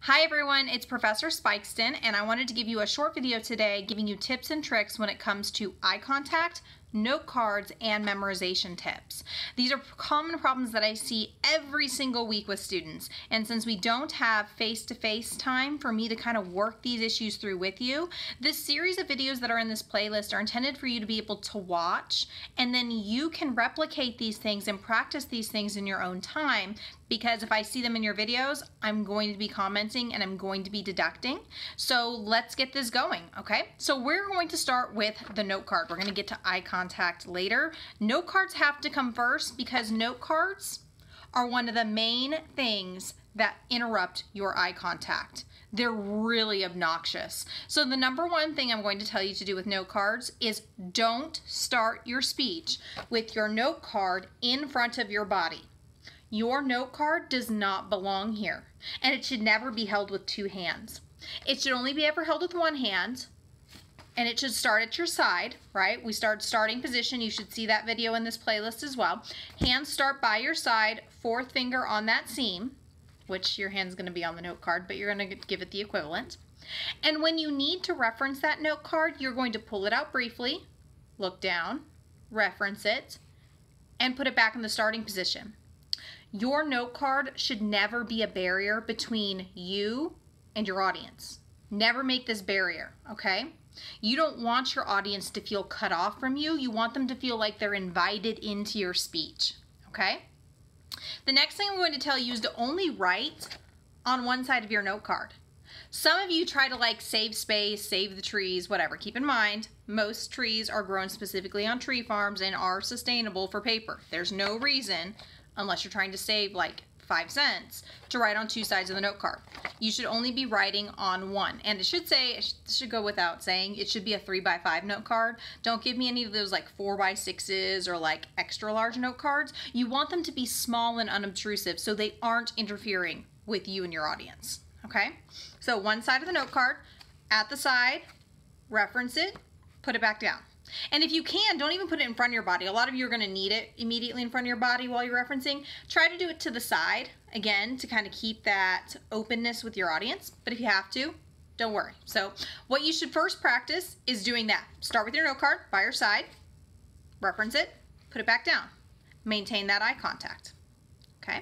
Hi everyone, it's Professor Spikeston, and I wanted to give you a short video today giving you tips and tricks when it comes to eye contact, note cards, and memorization tips. These are common problems that I see every single week with students, and since we don't have face-to-face time for me to kind of work these issues through with you, this series of videos that are in this playlist are intended for you to be able to watch, and then you can replicate these things and practice these things in your own time, because if I see them in your videos, I'm going to be commenting and I'm going to be deducting. So let's get this going, okay? So we're going to start with the note card. We're gonna get to eye contact later. Note cards have to come first because note cards are one of the main things that interrupt your eye contact. They're really obnoxious. So the number one thing I'm going to tell you to do with note cards is don't start your speech with your note card in front of your body. Your note card does not belong here, and it should never be held with two hands. It should only be ever held with one hand, and it should start at your side, right? We start starting position. You should see that video in this playlist as well. Hands start by your side, fourth finger on that seam, which your hand's gonna be on the note card, but you're gonna give it the equivalent. And when you need to reference that note card, you're going to pull it out briefly, look down, reference it, and put it back in the starting position. Your note card should never be a barrier between you and your audience. Never make this barrier, okay? You don't want your audience to feel cut off from you. You want them to feel like they're invited into your speech, okay? The next thing I'm going to tell you is to only write on one side of your note card. Some of you try to like save space, save the trees, whatever. Keep in mind, most trees are grown specifically on tree farms and are sustainable for paper. There's no reason, unless you're trying to save like 5 cents, to write on two sides of the note card. You should only be writing on one. And it should say, it should go without saying, it should be a 3x5 note card. Don't give me any of those like 4x6s or like extra large note cards. You want them to be small and unobtrusive so they aren't interfering with you and your audience, okay? So one side of the note card, at the side, reference it, put it back down. And if you can, don't even put it in front of your body. A lot of you are going to need it immediately in front of your body while you're referencing. Try to do it to the side, again, to kind of keep that openness with your audience. But if you have to, don't worry. So what you should first practice is doing that. Start with your note card by your side, reference it, put it back down. Maintain that eye contact, okay?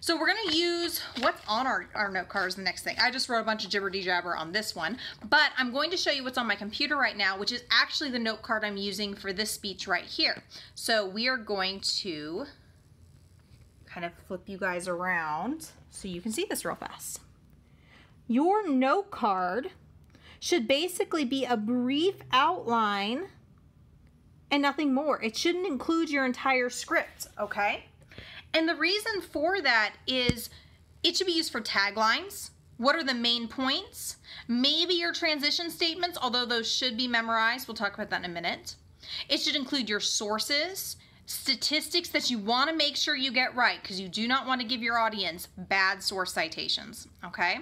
So we're going to use what's on our note card is the next thing. I just wrote a bunch of jibber-jabber on this one, but I'm going to show you what's on my computer right now, which is actually the note card I'm using for this speech right here. So we are going to kind of flip you guys around so you can see this real fast. Your note card should basically be a brief outline and nothing more. It shouldn't include your entire script, okay? And the reason for that is it should be used for taglines. What are the main points? Maybe your transition statements, although those should be memorized. We'll talk about that in a minute. It should include your sources, statistics that you want to make sure you get right because you do not want to give your audience bad source citations, okay?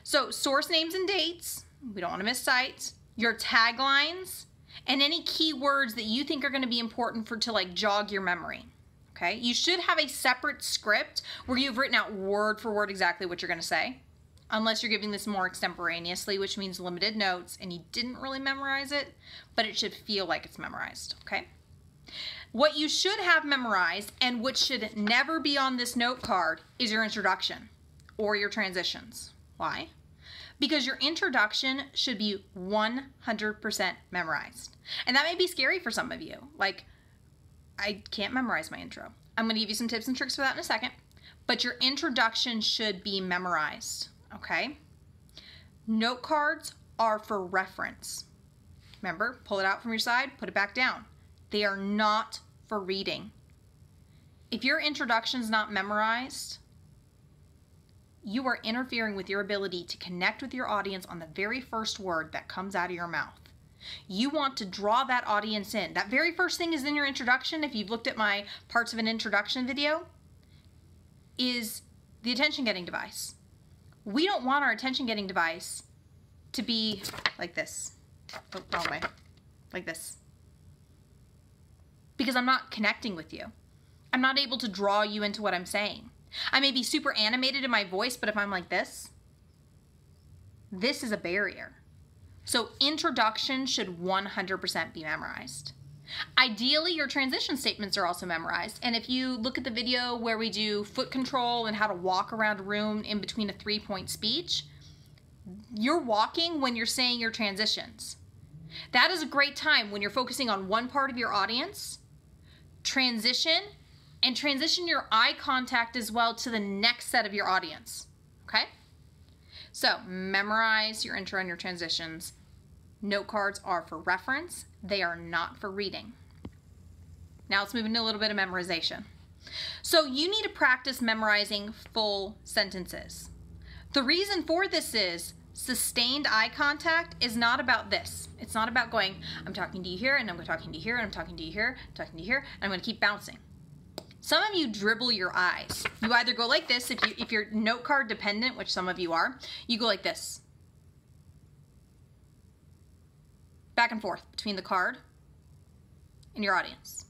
So source names and dates. We don't want to miss sites. Your taglines and any keywords that you think are going to be important to like jog your memory. Okay, you should have a separate script where you've written out word for word exactly what you're going to say, unless you're giving this more extemporaneously, which means limited notes, and you didn't really memorize it, but it should feel like it's memorized, okay? What you should have memorized, and which should never be on this note card, is your introduction or your transitions. Why? Because your introduction should be 100% memorized. And that may be scary for some of you. Like, I can't memorize my intro. I'm going to give you some tips and tricks for that in a second, but your introduction should be memorized, okay? Note cards are for reference. Remember, pull it out from your side, put it back down. They are not for reading. If your introduction's not memorized, you are interfering with your ability to connect with your audience on the very first word that comes out of your mouth. You want to draw that audience in. That very first thing is in your introduction. If you've looked at my parts of an introduction video, is the attention-getting device. We don't want our attention-getting device to be like this. Oh, wrong way. Like this. Because I'm not connecting with you. I'm not able to draw you into what I'm saying. I may be super animated in my voice, but if I'm like this, this is a barrier. So introduction should 100% be memorized. Ideally, your transition statements are also memorized. And if you look at the video where we do foot control and how to walk around a room in between a 3-point speech, you're walking when you're saying your transitions. That is a great time when you're focusing on one part of your audience, transition your eye contact as well to the next set of your audience, okay? So memorize your intro and your transitions. Note cards are for reference. They are not for reading. Now let's move into a little bit of memorization. So you need to practice memorizing full sentences. The reason for this is sustained eye contact is not about this. It's not about going, I'm talking to you here, and I'm talking to you here, and I'm talking to you here, talking to you here, and I'm going to keep bouncing. Some of you dribble your eyes. You either go like this, if you're note card dependent, which some of you are, you go like this. Back and forth between the card and your audience.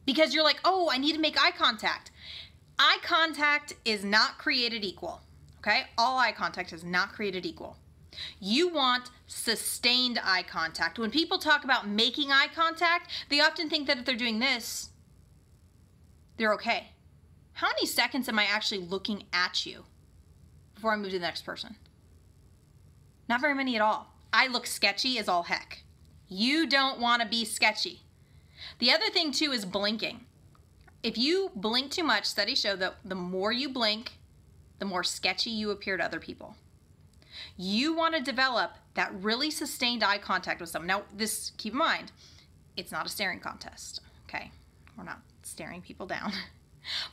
Because you're like, oh, I need to make eye contact. Eye contact is not created equal, okay? All eye contact is not created equal. You want sustained eye contact. When people talk about making eye contact, they often think that if they're doing this, they're okay. How many seconds am I actually looking at you before I move to the next person? Not very many at all. I look sketchy as all heck. You don't want to be sketchy. The other thing too is blinking. If you blink too much, studies show that the more you blink, the more sketchy you appear to other people. You want to develop that really sustained eye contact with someone. Now, this, keep in mind, it's not a staring contest, okay? We're not staring people down.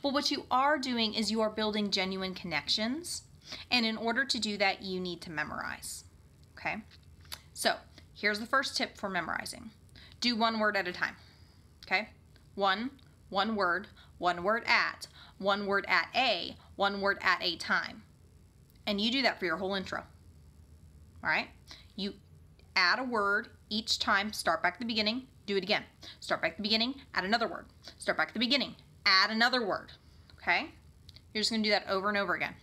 But what you are doing is you are building genuine connections. And in order to do that, you need to memorize, okay? So here's the first tip for memorizing. Do one word at a time, okay? One word at a, one word at a time. And you do that for your whole intro, all right? You add a word each time, start back at the beginning, do it again. Start back at the beginning, add another word. Start back at the beginning, add another word, okay? You're just gonna do that over and over again.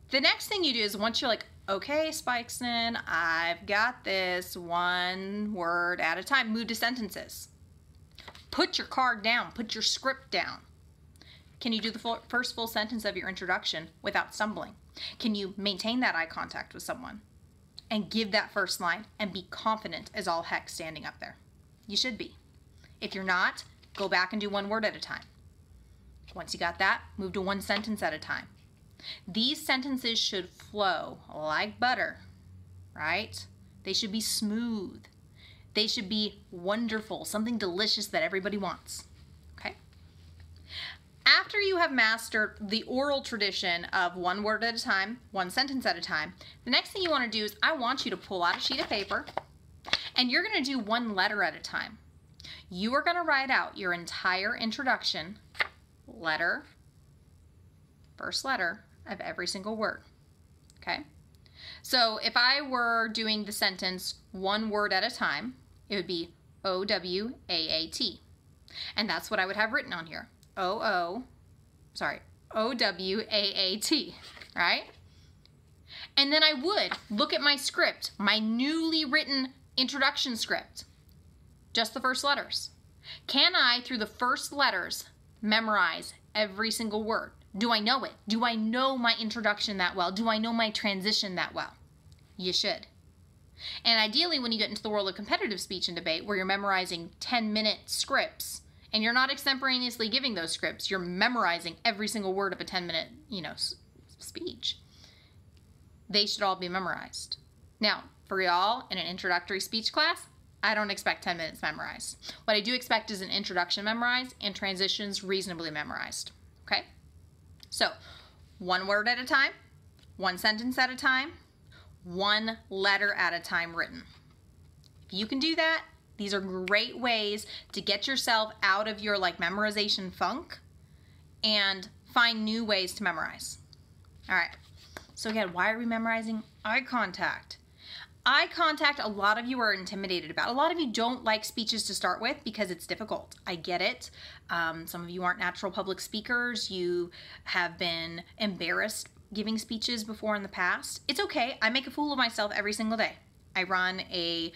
The next thing you do is once you're like, okay, Spikeston, I've got this, one word at a time, move to sentences. Put your card down, put your script down. Can you do the first full sentence of your introduction without stumbling? Can you maintain that eye contact with someone and give that first line and be confident as all heck standing up there? You should be. If you're not, go back and do one word at a time. Once you got that, move to one sentence at a time. These sentences should flow like butter, right? They should be smooth. They should be wonderful, something delicious that everybody wants, okay? After you have mastered the oral tradition of one word at a time, one sentence at a time, the next thing you want to do is I want you to pull out a sheet of paper and you're going to do one letter at a time. You are going to write out your entire introduction, letter, first letter of every single word, okay? So if I were doing the sentence one word at a time, it would be O-W-A-A-T. And that's what I would have written on here. O-W-A-A-T, right? And then I would look at my script, my newly written introduction script, just the first letters. Can I, through the first letters, memorize every single word? Do I know it? Do I know my introduction that well? Do I know my transition that well? You should. And ideally, when you get into the world of competitive speech and debate, where you're memorizing 10-minute scripts, and you're not extemporaneously giving those scripts, you're memorizing every single word of a 10-minute, speech. They should all be memorized. Now, for y'all in an introductory speech class, I don't expect 10 minutes memorized. What I do expect is an introduction memorized and transitions reasonably memorized, okay? So, one word at a time, one sentence at a time, one letter at a time written. If you can do that, these are great ways to get yourself out of your memorization funk and find new ways to memorize. All right, so again, why are we memorizing eye contact? Eye contact, a lot of you are intimidated about. A lot of you don't like speeches to start with because it's difficult. I get it. Some of you aren't natural public speakers. You have been embarrassed giving speeches before in the past. It's okay. I make a fool of myself every single day. I run a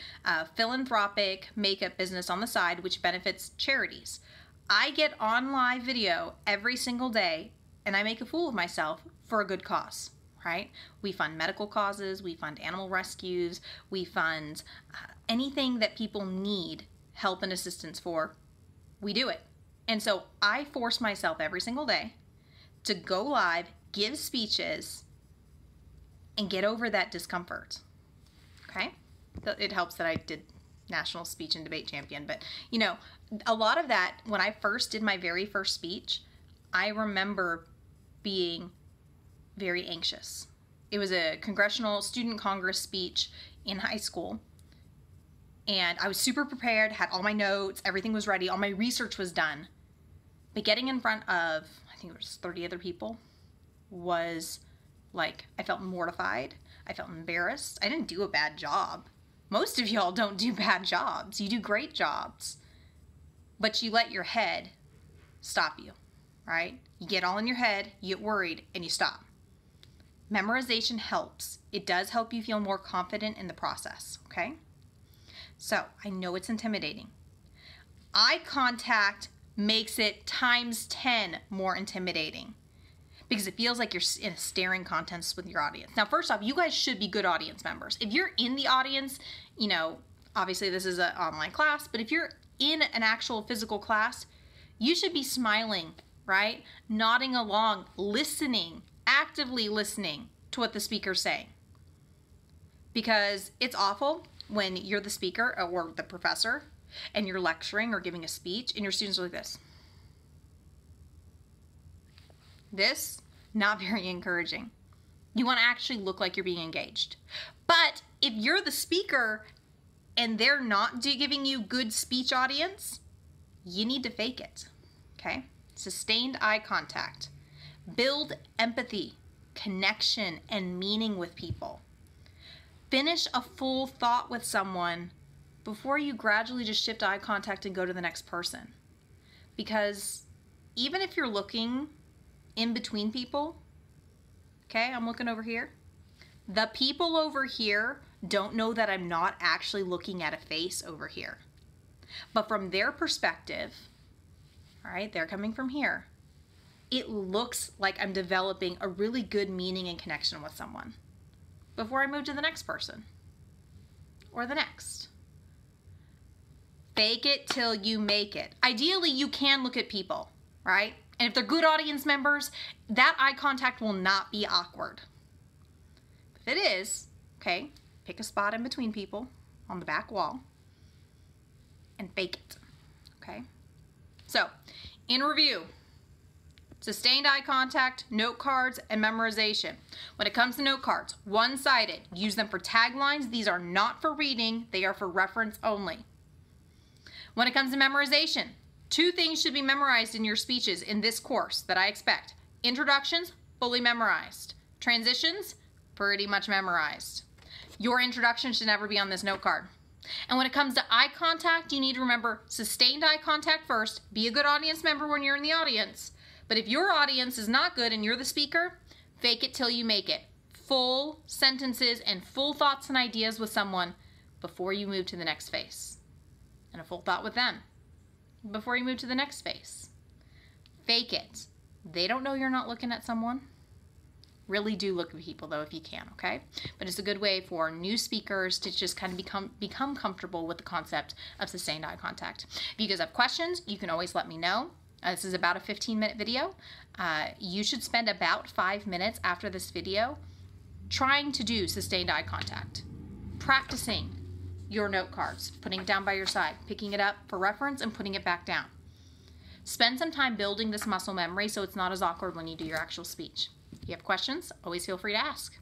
philanthropic makeup business on the side, which benefits charities. I get on live video every single day, and I make a fool of myself for a good cause, right? We fund medical causes, we fund animal rescues, we fund anything that people need help and assistance for, we do it. And so I force myself every single day to go live, give speeches, and get over that discomfort, okay? It helps that I did National Speech and Debate Champion, but you know, a lot of that, when I first did my very first speech, I remember being very anxious. It was a Congressional Student Congress speech in high school, and I was super prepared, had all my notes, everything was ready, all my research was done. But getting in front of, I think it was 30 other people, was like, I felt mortified. I felt embarrassed. I didn't do a bad job. Most of y'all don't do bad jobs. You do great jobs. But you let your head stop you, right? You get all in your head, you get worried, and you stop. Memorization helps. It does help you feel more confident in the process, okay? So, I know it's intimidating. Eye contact makes it times 10 more intimidating because it feels like you're in a staring contest with your audience. Now, first off, you guys should be good audience members. If you're in the audience, you know, obviously this is an online class, but if you're in an actual physical class, you should be smiling, right? Nodding along, listening, actively listening to what the speaker's saying. Because it's awful when you're the speaker or the professor and you're lecturing or giving a speech and your students are like this. This, not very encouraging. You want to actually look like you're being engaged. But if you're the speaker and they're not giving you good speech audience, you need to fake it, okay? Sustained eye contact. Build empathy, connection, and meaning with people. Finish a full thought with someone before you gradually just shift eye contact and go to the next person. Because even if you're looking in between people, okay, I'm looking over here. The people over here don't know that I'm not actually looking at a face over here. But from their perspective, all right, they're coming from here, it looks like I'm developing a really good meaning and connection with someone before I move to the next person or the next. Fake it till you make it. Ideally, you can look at people, right? And if they're good audience members, that eye contact will not be awkward. If it is, okay, pick a spot in between people on the back wall and fake it, okay? So, in review, sustained eye contact, note cards, and memorization. When it comes to note cards, one-sided. Use them for taglines. These are not for reading. They are for reference only. When it comes to memorization, 2 things should be memorized in your speeches in this course that I expect. Introductions, fully memorized. Transitions, pretty much memorized. Your introduction should never be on this note card. And when it comes to eye contact, you need to remember sustained eye contact first. Be a good audience member when you're in the audience. But if your audience is not good and you're the speaker, fake it till you make it. Full sentences and full thoughts and ideas with someone before you move to the next phase. And a full thought with them before you move to the next phase. Fake it. They don't know you're not looking at someone. Really do look at people though if you can, okay? But it's a good way for new speakers to just kind of become comfortable with the concept of sustained eye contact. If you guys have questions, you can always let me know. This is about a 15-minute video. You should spend about 5 minutes after this video trying to do sustained eye contact, practicing your note cards, putting it down by your side, picking it up for reference and putting it back down. Spend some time building this muscle memory so it's not as awkward when you do your actual speech. If you have questions, always feel free to ask.